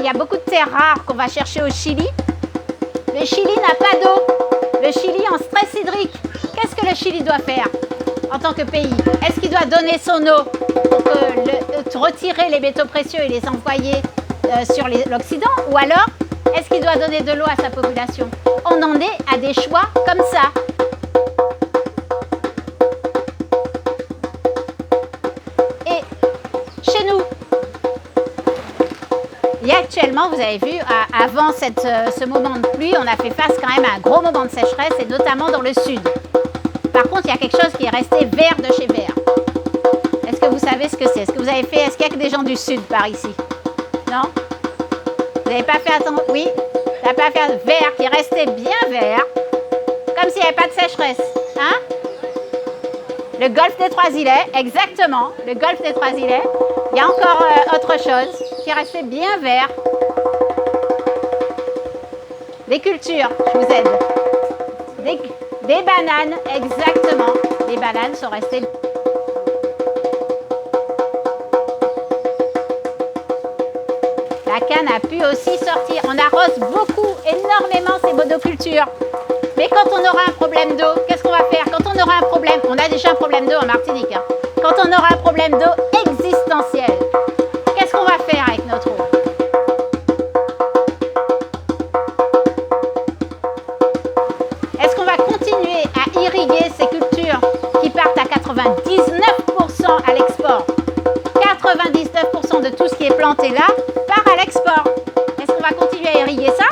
il y a beaucoup de terres rares qu'on va chercher au Chili. Le Chili n'a pas d'eau. Le Chili est en stress hydrique. Qu'est-ce que le Chili doit faire en tant que pays? Est-ce qu'il doit donner son eau pour retirer les métaux précieux et les envoyer sur l'Occident? Ou alors, est-ce qu'il doit donner de l'eau à sa population? On en est à des choix comme ça. Et chez nous, il y a actuellement, vous avez vu, avant ce moment de pluie, on a fait face quand même à un gros moment de sécheresse, et notamment dans le sud. Par contre, il y a quelque chose qui est resté vert de chez vert. Est-ce que vous savez ce que c'est? Est-ce que vous avez fait? Est-ce qu'il y a que des gens du sud par ici? Non? Vous n'avez pas fait attention? Oui? Vous n'avez pas fait vert qui est resté bien vert, comme s'il n'y avait pas de sécheresse. Hein? Le golfe des Trois-Îlets, exactement, le golfe des Trois-Îlets. Il y a encore autre chose qui est resté bien vert. Des cultures, je vous aide. Des bananes, exactement. Les bananes sont restées. La canne a pu aussi sortir. On arrose beaucoup, énormément ces monocultures. Mais quand on aura un problème d'eau, qu'est-ce qu'on va faire? Quand on aura un problème, on a déjà un problème d'eau en Martinique. Hein. Quand on aura un problème d'eau existentiel, qu'est-ce qu'on va faire avec notre eau? Est-ce qu'on va continuer à irriguer ces cultures qui partent à 99% à l'export? 99% de tout ce qui est planté là part à l'export. Est-ce qu'on va continuer à irriguer ça?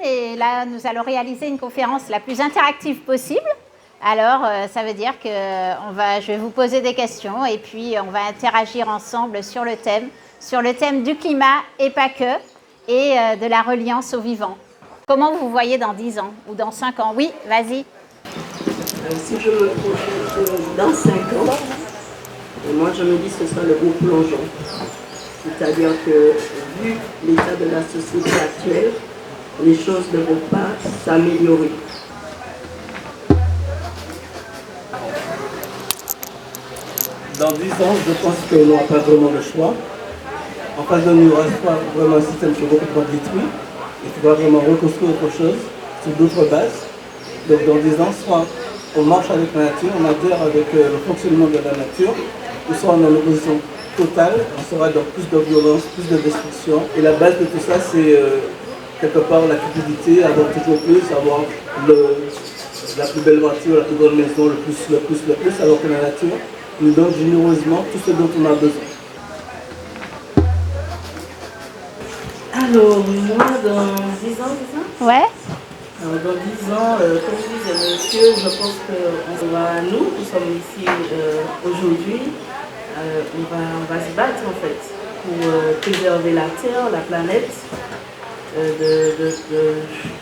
Et là, nous allons réaliser une conférence la plus interactive possible. Alors, ça veut dire que je vais vous poser des questions et puis on va interagir ensemble sur le thème du climat et pas que, et de la reliance au vivant. Comment vous voyez dans 10 ans ou dans 5 ans? Oui, vas-y. Si je me projette dans 5 ans, moi je me dis que ce sera le gros plongeon. C'est-à-dire que, vu l'état de la société actuelle, les choses ne vont pas s'améliorer. Dans 10 ans, je pense qu'on n'aura pas vraiment le choix. En face de nous, il restera vraiment un système qui est complètement détruit. Il faudra vraiment reconstruire autre chose sur d'autres bases. Donc dans 10 ans, soit on marche avec la nature, on adhère avec le fonctionnement de la nature, ou soit on est en opposition totale, on sera dans plus de violence, plus de destruction. Et la base de tout ça, c'est quelque part la cupidité, avoir toujours plus, avoir la plus belle voiture, la plus grande maison, le plus, alors que la nature nous donne généreusement tout ce dont on a besoin. Alors, moi, dans 10 ans, c'est ça? Ouais. Alors, dans 10 ans, comme disait monsieur, je pense que nous sommes ici aujourd'hui, on va se battre en fait pour préserver la terre, la planète, du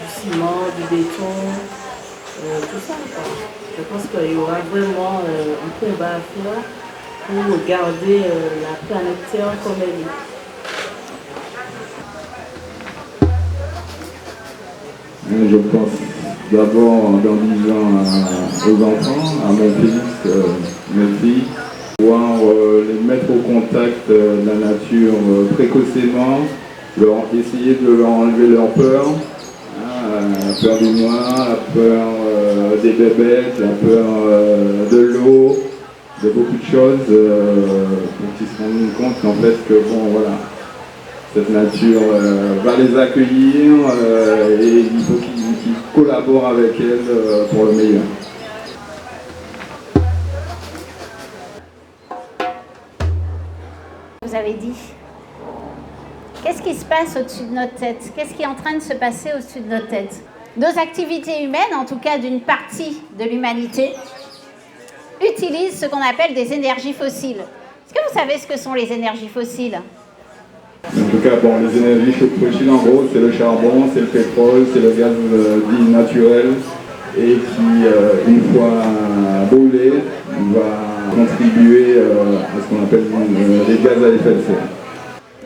ciment, du béton, tout ça. Je pense qu'il y aura vraiment un combat à faire pour garder la planète Terre comme elle est. Je pense d'abord dans 10 ans aux enfants, à mon fils, mes filles, pouvoir les mettre au contact de la nature précocement, essayer de leur enlever leur peur, la peur du noir, la peur des bébêtes, la peur de l'eau, de beaucoup de choses pour qu'ils se rendent compte qu'en fait que bon voilà, cette nature va les accueillir et il faut qu'ils collaborent avec elle pour le meilleur. Vous avez dit, qu'est-ce qui se passe au-dessus de notre tête? Qu'est-ce qui est en train de se passer au-dessus de notre tête? Nos activités humaines, en tout cas d'une partie de l'humanité, utilisent ce qu'on appelle des énergies fossiles. Est-ce que vous savez ce que sont les énergies fossiles? En tout cas, bon, les énergies fossiles, en gros, c'est le charbon, c'est le pétrole, c'est le gaz dit naturel et qui, une fois brûlé, va contribuer à ce qu'on appelle les gaz à effet de serre.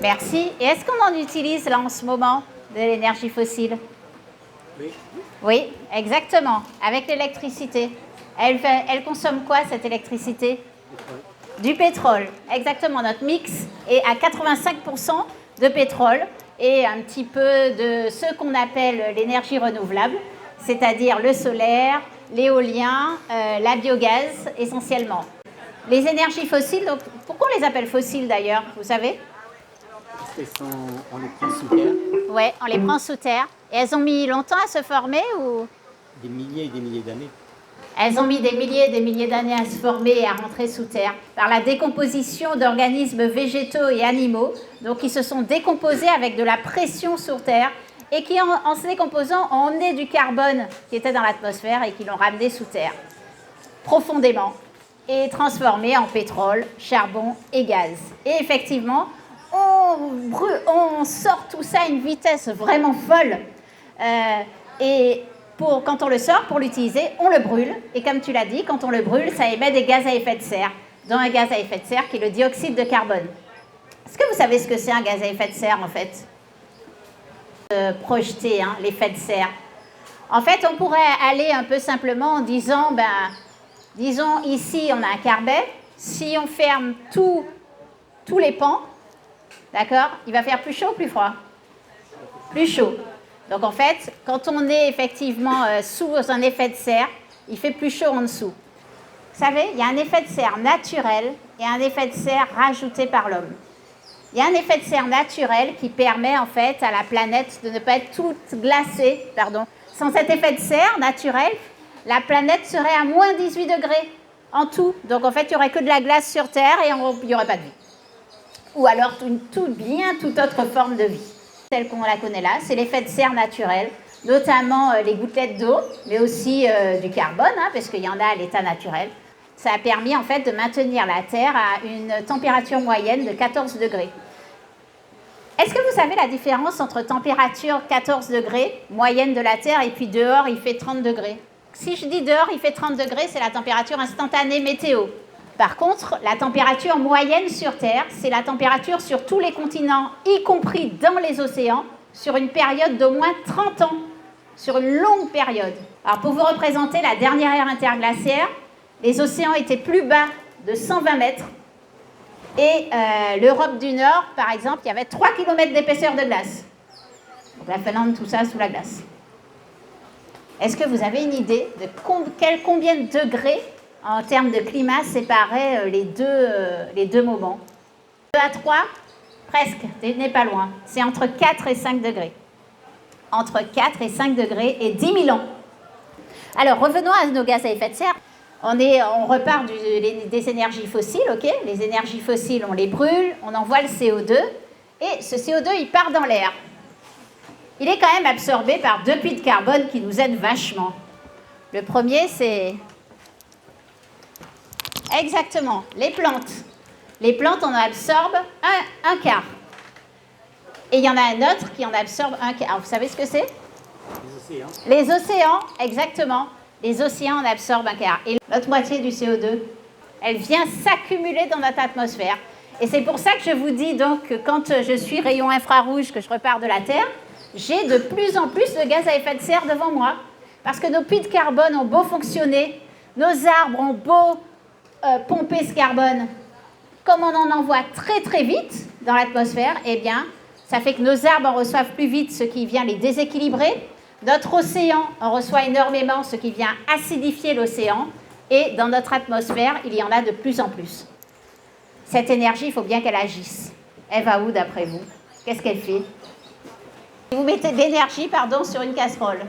Merci. Et est-ce qu'on en utilise là en ce moment de l'énergie fossile? Oui. Oui, exactement. Avec l'électricité. Elle consomme quoi cette électricité? Du pétrole. Exactement. Notre mix est à 85% de pétrole et un petit peu de ce qu'on appelle l'énergie renouvelable, c'est-à-dire le solaire, l'éolien, la biogaz essentiellement. Les énergies fossiles, donc, pourquoi on les appelle fossiles d'ailleurs, vous savez? Parce on les prend sous terre. Oui, on les prend sous terre. Et elles ont mis longtemps à se former ou? Des milliers et des milliers d'années. Elles ont mis des milliers et des milliers d'années à se former et à rentrer sous terre par la décomposition d'organismes végétaux et animaux, donc qui se sont décomposés avec de la pression sur terre et qui, en se décomposant, ont emmené du carbone qui était dans l'atmosphère et qui l'ont ramené sous terre profondément et transformé en pétrole, charbon et gaz. Et effectivement, on sort tout ça à une vitesse vraiment folle. Quand on le sort, pour l'utiliser, on le brûle. Et comme tu l'as dit, quand on le brûle, ça émet des gaz à effet de serre, dont un gaz à effet de serre qui est le dioxyde de carbone. Est-ce que vous savez ce que c'est un gaz à effet de serre, en fait? Projeter l'effet de serre. En fait, on pourrait aller un peu simplement en disant, disons ici, on a un carbet. Si on ferme tous les pans, d'accord, il va faire plus chaud ou plus froid? Plus chaud. Donc en fait, quand on est effectivement sous un effet de serre, il fait plus chaud en dessous. Vous savez, il y a un effet de serre naturel et un effet de serre rajouté par l'homme. Il y a un effet de serre naturel qui permet en fait à la planète de ne pas être toute glacée. Sans cet effet de serre naturel, la planète serait à moins 18 degrés en tout. Donc en fait, il n'y aurait que de la glace sur Terre et il n'y aurait pas de vie. Ou alors toute autre forme de vie. Telle qu'on la connaît là, c'est l'effet de serre naturel, notamment les gouttelettes d'eau, mais aussi du carbone, parce qu'il y en a à l'état naturel. Ça a permis en fait de maintenir la Terre à une température moyenne de 14 degrés. Est-ce que vous savez la différence entre température 14 degrés, moyenne de la Terre, et puis dehors il fait 30 degrés? Si je dis dehors il fait 30 degrés, c'est la température instantanée météo. Par contre, la température moyenne sur Terre, c'est la température sur tous les continents, y compris dans les océans, sur une période d'au moins 30 ans, sur une longue période. Alors pour vous représenter la dernière ère interglaciaire, les océans étaient plus bas de 120 mètres et l'Europe du Nord, par exemple, il y avait 3 km d'épaisseur de glace. Donc la Finlande, tout ça sous la glace. Est-ce que vous avez une idée de combien de degrés en termes de climat séparaient les deux moments? 2 à 3, presque, tu n'es pas loin. C'est entre 4 et 5 degrés. Entre 4 et 5 degrés et 10 000 ans. Alors, revenons à nos gaz à effet de serre. On repart des énergies fossiles, ok? Les énergies fossiles, on les brûle, on envoie le CO2, et ce CO2, il part dans l'air. Il est quand même absorbé par 2 puits de carbone qui nous aident vachement. Le premier, c'est... Exactement, les plantes. Les plantes en absorbent un quart. Et il y en a un autre qui en absorbe un quart. Alors, vous savez ce que c'est? Les océans. Les océans, exactement. Les océans en absorbent un quart. Et l'autre moitié du CO2, elle vient s'accumuler dans notre atmosphère. Et c'est pour ça que je vous dis donc que quand je suis rayon infrarouge, que je repars de la Terre, j'ai de plus en plus de gaz à effet de serre devant moi. Parce que nos puits de carbone ont beau fonctionner, nos arbres ont beau pomper ce carbone, comme on en envoie très très vite dans l'atmosphère, eh bien, ça fait que nos arbres en reçoivent plus vite, ce qui vient les déséquilibrer. Notre océan en reçoit énormément, ce qui vient acidifier l'océan. Et dans notre atmosphère, il y en a de plus en plus. Cette énergie, il faut bien qu'elle agisse. Elle va où d'après vous? Qu'est-ce qu'elle fait? Vous mettez de l'énergie, sur une casserole.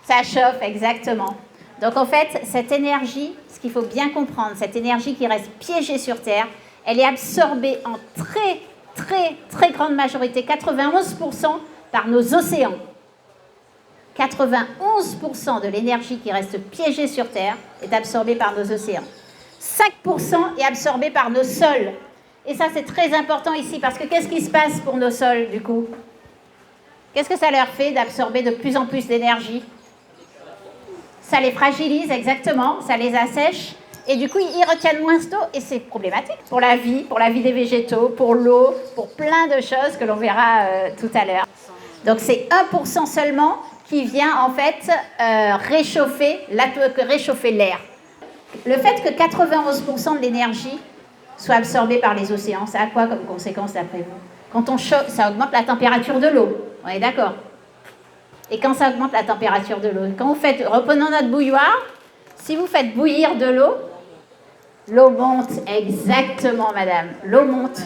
Ça chauffe, exactement. Donc en fait, cette énergie, ce qu'il faut bien comprendre, cette énergie qui reste piégée sur Terre, elle est absorbée en très, très, très grande majorité, 91% par nos océans. 91% de l'énergie qui reste piégée sur Terre est absorbée par nos océans. 5% est absorbé par nos sols. Et ça, c'est très important ici, parce que qu'est-ce qui se passe pour nos sols, du coup? Qu'est-ce que ça leur fait d'absorber de plus en plus d'énergie? Ça les fragilise, exactement, ça les assèche, Et du coup, ils retiennent moins d'eau et c'est problématique pour la vie des végétaux, pour l'eau, pour plein de choses que l'on verra tout à l'heure. Donc c'est 1% seulement qui vient en fait réchauffer l'air. Le fait que 91% de l'énergie soit absorbée par les océans, ça a quoi comme conséquence d'après vous? Quand on chauffe, ça augmente la température de l'eau, on est d'accord? Et quand ça augmente la température de l'eau, quand vous faites, reprenons notre bouilloire, si vous faites bouillir de l'eau monte, exactement madame, l'eau monte.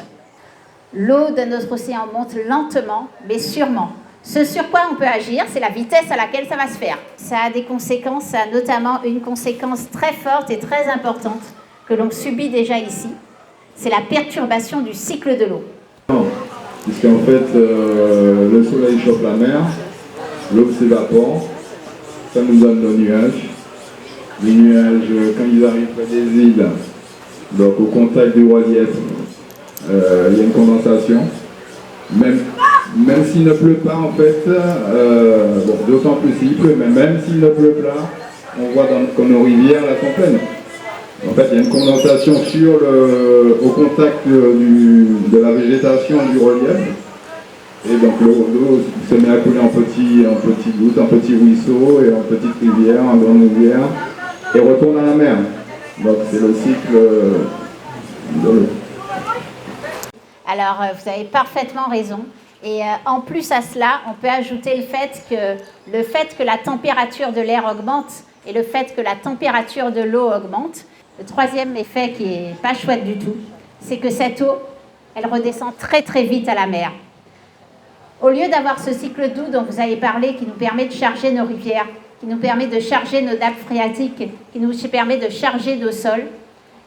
L'eau de notre océan monte lentement, mais sûrement. Ce sur quoi on peut agir, c'est la vitesse à laquelle ça va se faire. Ça a des conséquences, ça a notamment une conséquence très forte et très importante que l'on subit déjà ici. C'est la perturbation du cycle de l'eau. Puisqu'en fait, le soleil chauffe la mer, l'eau s'évapore, ça nous donne nos nuages. Les nuages, quand ils arrivent près des îles, donc au contact du relief, il y a une condensation. Même s'il ne pleut pas, en fait, d'autant plus s'il pleut, mais même s'il ne pleut pas, on voit dans nos rivières, elles sont pleines. En fait, il y a une condensation au contact de la végétation du relief. Et donc l'eau se met à couler en petits gouttes, en petits ruisseaux et en petites rivières, en grandes rivières, et retourne à la mer. Donc c'est le cycle de l'eau. Alors, vous avez parfaitement raison. Et en plus à cela, on peut ajouter le fait que la température de l'air augmente et le fait que la température de l'eau augmente. Le troisième effet qui n'est pas chouette du tout, c'est que cette eau, elle redescend très très vite à la mer. Au lieu d'avoir ce cycle doux dont vous avez parlé, qui nous permet de charger nos rivières, qui nous permet de charger nos nappes phréatiques, qui nous permet de charger nos sols,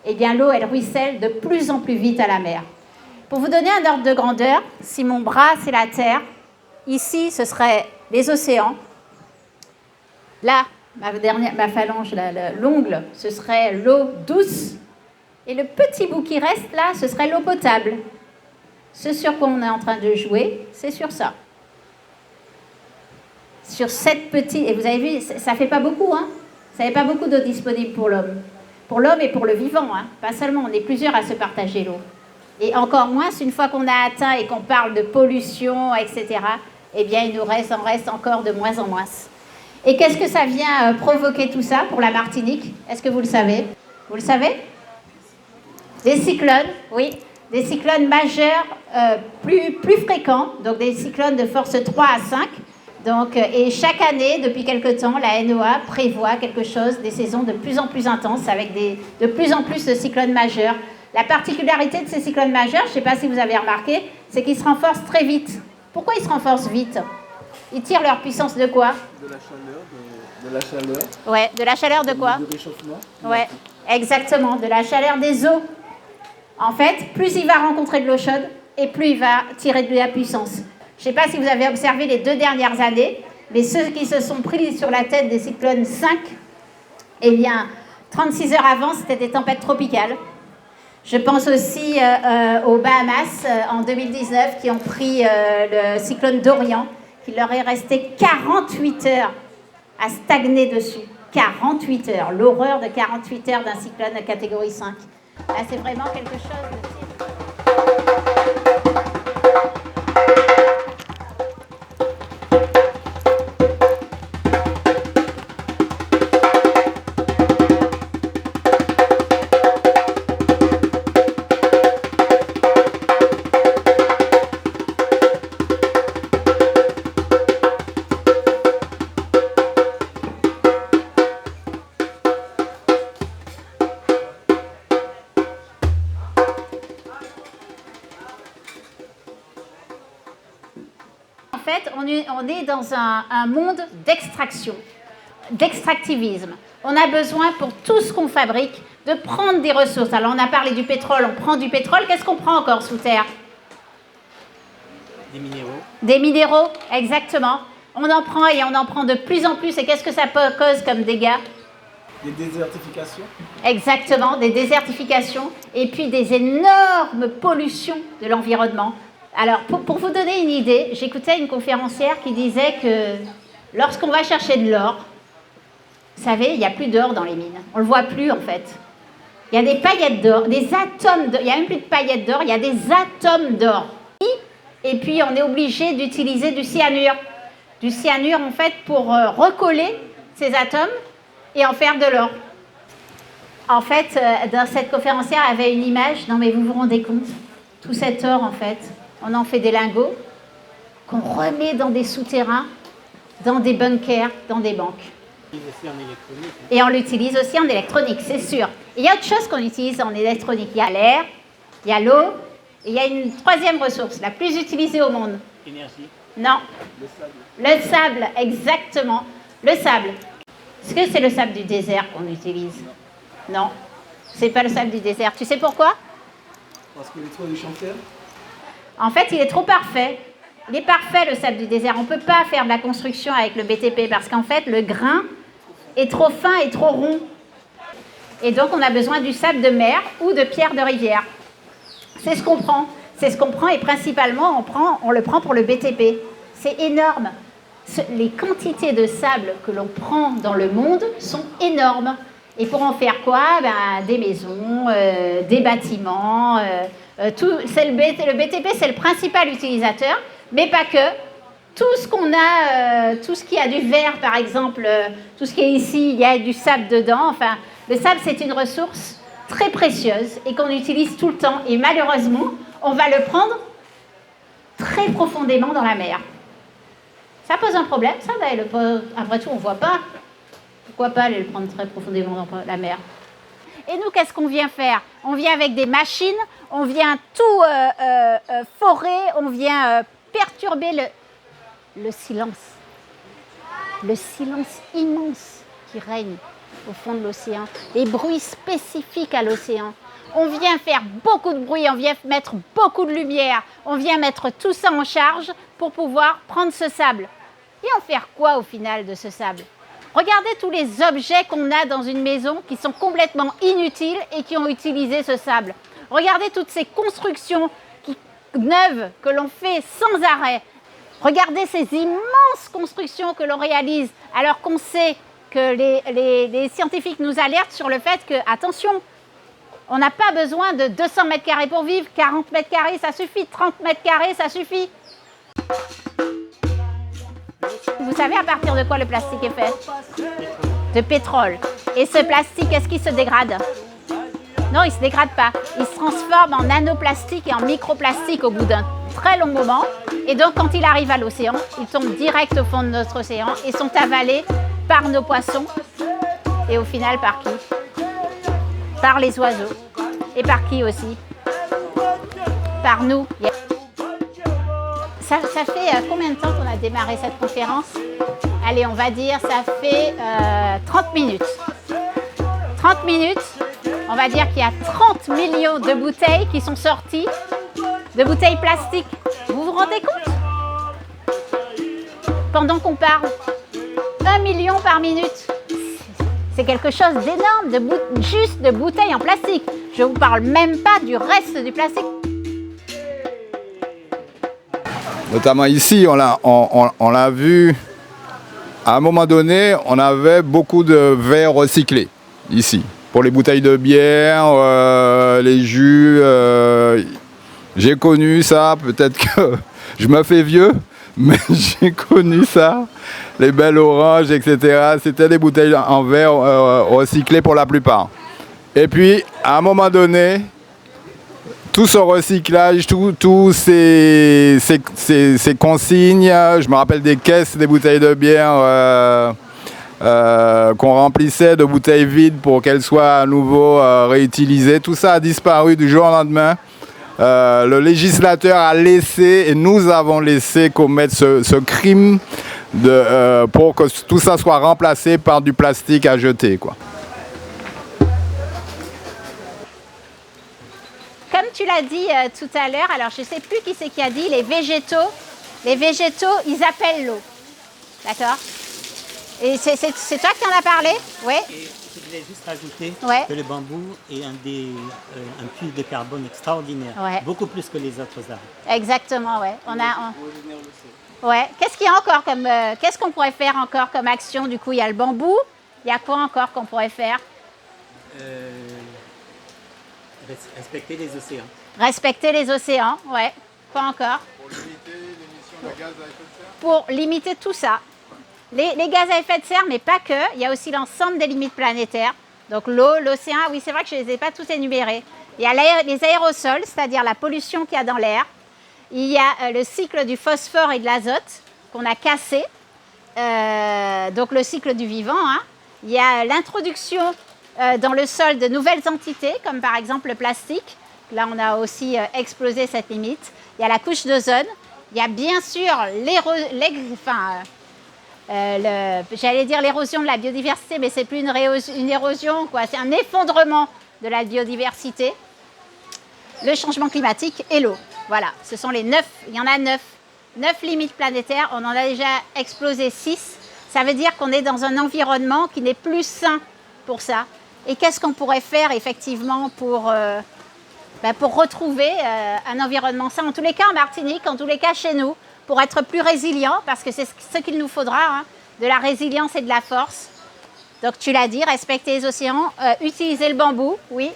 eh bien l'eau, elle ruisselle de plus en plus vite à la mer. Pour vous donner un ordre de grandeur, si mon bras, c'est la Terre, ici, ce serait les océans. Là, ma phalange, l'ongle, ce serait l'eau douce. Et le petit bout qui reste là, ce serait l'eau potable. Ce sur quoi on est en train de jouer, c'est sur ça. Sur cette petite... Et vous avez vu, ça ne fait pas beaucoup, hein? Ça ne fait pas beaucoup d'eau disponible pour l'homme. Pour l'homme et pour le vivant, hein? Pas seulement, on est plusieurs à se partager l'eau. Et encore moins, une fois qu'on a atteint et qu'on parle de pollution, etc., eh bien, il en reste encore de moins en moins. Et qu'est-ce que ça vient provoquer tout ça pour la Martinique? Est-ce que vous le savez? Vous le savez? Des cyclones, oui. Des cyclones majeurs plus fréquents, donc des cyclones de force 3 à 5. Donc, et chaque année, depuis quelque temps, la NOAA prévoit quelque chose, des saisons de plus en plus intenses, avec de plus en plus de cyclones majeurs. La particularité de ces cyclones majeurs, je ne sais pas si vous avez remarqué, c'est qu'ils se renforcent très vite. Pourquoi ils se renforcent vite? Ils tirent leur puissance de quoi? De la chaleur, de la chaleur. Ouais, de la chaleur de quoi? Du réchauffement. Ouais, exactement, de la chaleur des eaux. En fait, plus il va rencontrer de l'eau chaude, et plus il va tirer de la puissance. Je ne sais pas si vous avez observé les 2 dernières années, mais ceux qui se sont pris sur la tête des cyclones 5, eh bien, 36 heures avant, c'était des tempêtes tropicales. Je pense aussi aux Bahamas en 2019 qui ont pris le cyclone Dorian, qui leur est resté 48 heures à stagner dessus. 48 heures, l'horreur de 48 heures d'un cyclone de catégorie 5. Là, c'est vraiment quelque chose de... En fait, on est dans un monde d'extraction, d'extractivisme. On a besoin pour tout ce qu'on fabrique de prendre des ressources. Alors on a parlé du pétrole, on prend du pétrole. Qu'est-ce qu'on prend encore sous terre? Des minéraux. Des minéraux, exactement. On en prend et on en prend de plus en plus. Et qu'est-ce que ça cause comme dégâts? Des désertifications. Exactement, des désertifications et puis des énormes pollutions de l'environnement. Alors, pour vous donner une idée, j'écoutais une conférencière qui disait que lorsqu'on va chercher de l'or, vous savez, il n'y a plus d'or dans les mines. On ne le voit plus, en fait. Il y a des paillettes d'or, des atomes d'or. Il n'y a même plus de paillettes d'or, il y a des atomes d'or. Et puis, on est obligé d'utiliser du cyanure. Du cyanure, en fait, pour recoller ces atomes et en faire de l'or. En fait, dans cette conférencière, elle avait une image. Non, mais vous vous rendez compte? Tout cet or, en fait, on en fait des lingots qu'on remet dans des souterrains, dans des bunkers, dans des banques. Aussi en électronique. Et on l'utilise aussi en électronique, c'est sûr. Et il y a autre chose qu'on utilise en électronique. Il y a l'air, il y a l'eau, et il y a une troisième ressource, la plus utilisée au monde. Énergie. Non. Le sable, exactement. Le sable. Est-ce que c'est le sable du désert qu'on utilise? Non. C'est pas le sable du désert. Tu sais pourquoi? Parce qu'il est trop échantillon. En fait, il est trop parfait. Il est parfait, le sable du désert. On ne peut pas faire de la construction avec le BTP parce qu'en fait, le grain est trop fin et trop rond. Et donc, on a besoin du sable de mer ou de pierre de rivière. C'est ce qu'on prend. C'est ce qu'on prend et principalement, on le prend pour le BTP. C'est énorme. Les quantités de sable que l'on prend dans le monde sont énormes. Et pour en faire quoi? Des maisons, des bâtiments. Le BTP, c'est le principal utilisateur, mais pas que. Tout ce qu'on a, tout ce qui a du verre, par exemple, tout ce qui est ici, il y a du sable dedans. Enfin, le sable, c'est une ressource très précieuse et qu'on utilise tout le temps. Et malheureusement, on va le prendre très profondément dans la mer. Ça pose un problème, ça, après tout, on ne voit pas. Pourquoi pas aller le prendre très profondément dans la mer? Et nous, qu'est-ce qu'on vient faire? On vient avec des machines, on vient tout forer, on vient perturber le silence. Le silence immense qui règne au fond de l'océan. Les bruits spécifiques à l'océan. On vient faire beaucoup de bruit, on vient mettre beaucoup de lumière, on vient mettre tout ça en charge pour pouvoir prendre ce sable. Et en faire quoi au final de ce sable? Regardez tous les objets qu'on a dans une maison qui sont complètement inutiles et qui ont utilisé ce sable. Regardez toutes ces constructions neuves que l'on fait sans arrêt. Regardez ces immenses constructions que l'on réalise alors qu'on sait que les scientifiques nous alertent sur le fait que, attention, on n'a pas besoin de 200 mètres carrés pour vivre, 40 mètres carrés ça suffit, 30 mètres carrés ça suffit. Vous savez à partir de quoi le plastique est fait? De pétrole. Et ce plastique, est-ce qu'il se dégrade? Non, il ne se dégrade pas. Il se transforme en nanoplastique et en microplastique au bout d'un très long moment. Et donc, quand il arrive à l'océan, il tombe direct au fond de notre océan et sont avalés par nos poissons. Et au final, par qui? Par les oiseaux. Et par qui aussi? Par nous. Ça fait combien de temps qu'on a démarré cette conférence? Allez, on va dire, ça fait 30 minutes. 30 minutes, on va dire qu'il y a 30 millions de bouteilles qui sont sorties, de bouteilles plastiques. Vous vous rendez compte? Pendant qu'on parle, 1 million par minute. C'est quelque chose d'énorme, juste de bouteilles en plastique. Je ne vous parle même pas du reste du plastique. Notamment ici, on l'a vu, à un moment donné, on avait beaucoup de verres recyclés, ici. Pour les bouteilles de bière, les jus, j'ai connu ça, peut-être que je me fais vieux, mais j'ai connu ça. Les belles oranges, etc. C'était des bouteilles en verre recyclées pour la plupart. Et puis, à un moment donné, tout ce recyclage, tous ces consignes, je me rappelle des caisses, des bouteilles de bière qu'on remplissait de bouteilles vides pour qu'elles soient à nouveau réutilisées. Tout ça a disparu du jour au lendemain. Le législateur a laissé, et nous avons laissé commettre ce crime pour que tout ça soit remplacé par du plastique à jeter, quoi. Comme tu l'as dit tout à l'heure, alors je ne sais plus qui c'est qui a dit, les végétaux, ils appellent l'eau. D'accord? Et c'est toi qui en as parlé? Oui. Et je voulais juste rajouter Ouais. que le bambou est un puits de carbone extraordinaire, Ouais. beaucoup plus que les autres arbres. Exactement, ouais. Ouais. Qu'est-ce qu'il y a encore comme, qu'est-ce qu'on pourrait faire encore comme action? Du coup, il y a le bambou. Il y a quoi encore qu'on pourrait faire? Respecter les océans. Respecter les océans, ouais. Quoi encore? Pour limiter l'émission de gaz à effet de serre. Pour limiter tout ça. Les gaz à effet de serre, mais pas que. Il y a aussi l'ensemble des limites planétaires. Donc l'eau, l'océan, oui, c'est vrai que je ne les ai pas tous énumérés. Il y a les aérosols, c'est-à-dire la pollution qu'il y a dans l'air. Il y a le cycle du phosphore et de l'azote qu'on a cassé. Donc le cycle du vivant. Hein. Il y a l'introduction dans le sol de nouvelles entités, comme par exemple le plastique. Là, on a aussi explosé cette limite. Il y a la couche d'ozone. Il y a bien sûr j'allais dire l'érosion de la biodiversité, mais c'est plus une érosion, quoi. C'est un effondrement de la biodiversité. Le changement climatique et l'eau. Voilà, ce sont les 9, il y en a 9. 9 limites planétaires, on en a déjà explosé 6. Ça veut dire qu'on est dans un environnement qui n'est plus sain pour ça. Et qu'est-ce qu'on pourrait faire effectivement pour retrouver un environnement sain, en tous les cas en Martinique, en tous les cas chez nous, pour être plus résilient, parce que c'est ce qu'il nous faudra, hein, de la résilience et de la force. Donc tu l'as dit, respecter les océans, utiliser le bambou, oui.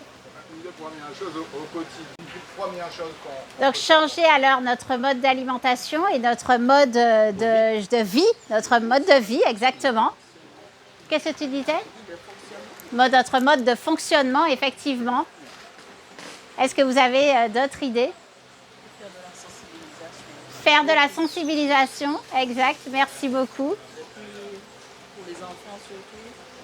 Les premières choses au quotidien. Première chose Donc changer alors notre mode d'alimentation et notre mode de vie, notre mode de vie, exactement. Qu'est-ce que tu disais? Notre mode de fonctionnement, effectivement. Est-ce que vous avez d'autres idées? Faire de la sensibilisation, exact, merci beaucoup. Et puis pour les enfants surtout.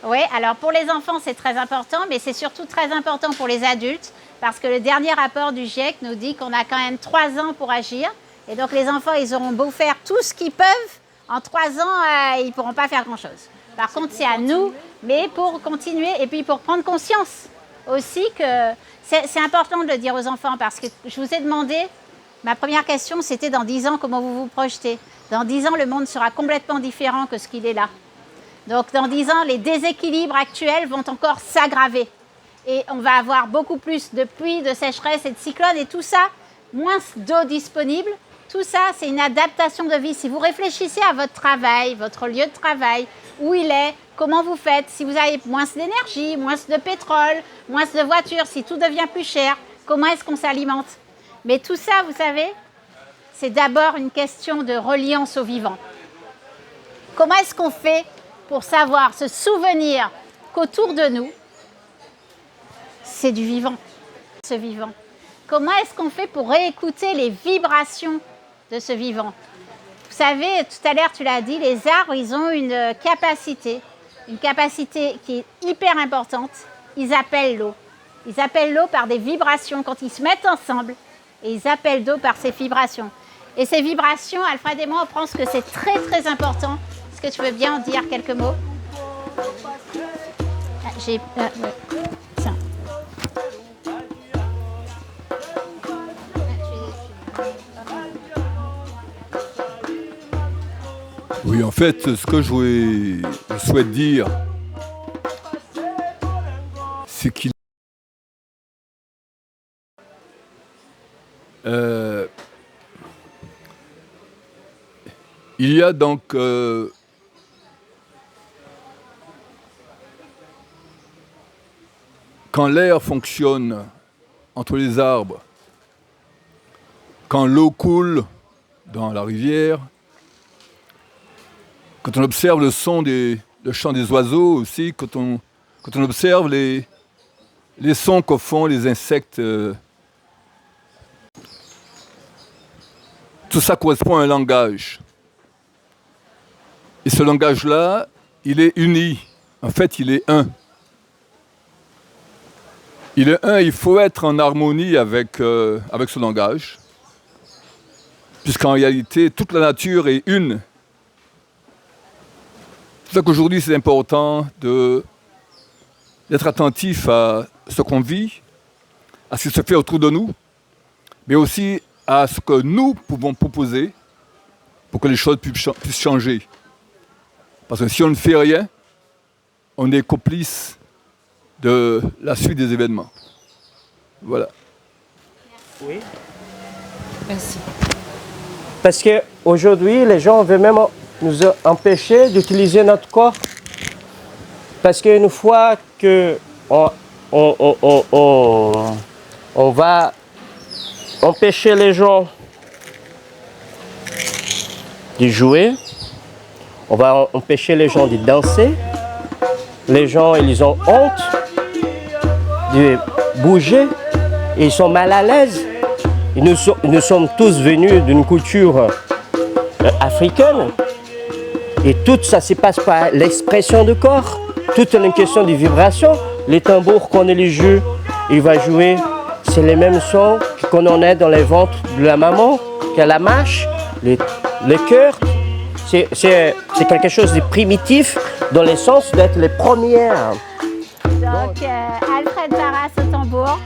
Oui, alors pour les enfants c'est très important, mais c'est surtout très important pour les adultes, parce que le dernier rapport du GIEC nous dit qu'on a quand même 3 ans pour agir, et donc les enfants ils auront beau faire tout ce qu'ils peuvent, en 3 ans ils ne pourront pas faire grand-chose. Par contre c'est à nous, mais pour continuer, et puis pour prendre conscience aussi que c'est important de le dire aux enfants, parce que je vous ai demandé, ma première question c'était dans 10 ans comment vous vous projetez. Dans 10 ans le monde sera complètement différent que ce qu'il est là. Donc dans 10 ans les déséquilibres actuels vont encore s'aggraver. Et on va avoir beaucoup plus de pluie, de sécheresse et de cyclones, et tout ça, moins d'eau disponible. Tout ça, c'est une adaptation de vie. Si vous réfléchissez à votre travail, votre lieu de travail, où il est, comment vous faites, si vous avez moins d'énergie, moins de pétrole, moins de voitures, si tout devient plus cher, comment est-ce qu'on s'alimente? Mais tout ça, vous savez, c'est d'abord une question de reliance au vivant. Comment est-ce qu'on fait pour savoir, se souvenir qu'autour de nous, c'est du vivant, ce vivant. Comment est-ce qu'on fait pour réécouter les vibrations de ce vivant? Vous savez, tout à l'heure, tu l'as dit, les arbres, ils ont une capacité qui est hyper importante. Ils appellent l'eau. Ils appellent l'eau par des vibrations. Quand ils se mettent ensemble, et ils appellent l'eau par ces vibrations. Et ces vibrations, Alfred et moi, on pense que c'est très, très important. Est-ce que tu veux bien en dire quelques mots? Ouais. Tiens. Oui, en fait, ce que je souhaite dire, c'est qu'il y a donc quand l'air fonctionne entre les arbres, quand l'eau coule dans la rivière, quand on observe le chant des oiseaux aussi, quand on observe les sons que font les insectes, tout ça correspond à un langage. Et ce langage-là, il est uni. En fait, il est un. Il est un, il faut être en harmonie avec ce langage, puisqu'en réalité, toute la nature est une. C'est pour ça qu'aujourd'hui, c'est important d'être attentif à ce qu'on vit, à ce qui se fait autour de nous, mais aussi à ce que nous pouvons proposer pour que les choses puissent changer. Parce que si on ne fait rien, on est complice de la suite des événements. Voilà. Oui. Merci. Parce qu'aujourd'hui, les gens veulent même nous empêcher d'utiliser notre corps. Parce qu'une fois qu'on On va empêcher les gens de jouer. On va empêcher les gens de danser. Les gens, ils ont honte de bouger. Ils sont mal à l'aise. Nous sommes tous venus d'une culture africaine. Et tout ça se passe par l'expression du corps. Tout est une question de vibration. Les tambours qu'on les joue, il va jouer. C'est les mêmes sons qu'on en a dans les ventres de la maman, qu'à la marche, les chœurs. C'est quelque chose de primitif dans le sens d'être les premières. Donc, Alfred Barras au tambour.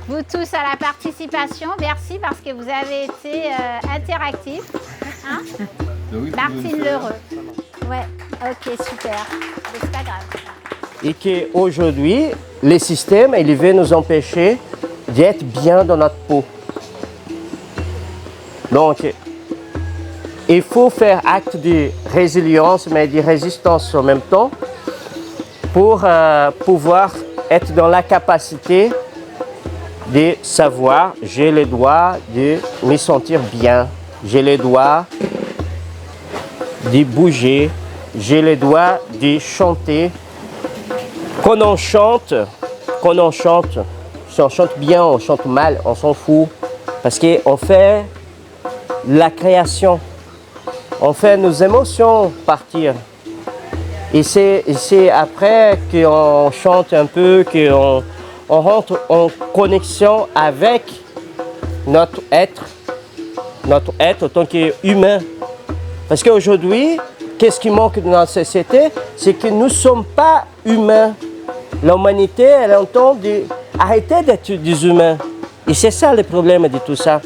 Vous tous à la participation, merci parce que vous avez été interactifs. Hein? Martine Lheureux. Ouais, ok, super. C'est pas grave. Et qu'aujourd'hui, le système, il veut nous empêcher d'être bien dans notre peau. Donc, il faut faire acte de résilience, mais de résistance en même temps, pour pouvoir être dans la capacité de savoir, j'ai le droit de me sentir bien, j'ai le droit de bouger, j'ai le droit de chanter. Quand on chante, si on chante bien, on chante mal, on s'en fout. Parce qu'on fait la création, on fait nos émotions partir. Et c'est après qu'on chante un peu, qu'on rentre en connexion avec notre être en tant qu'humain. Parce qu'aujourd'hui, qu'est-ce qui manque dans notre société? C'est que nous ne sommes pas humains. L'humanité, elle entend arrêter d'être des humains. Et c'est ça le problème de tout ça.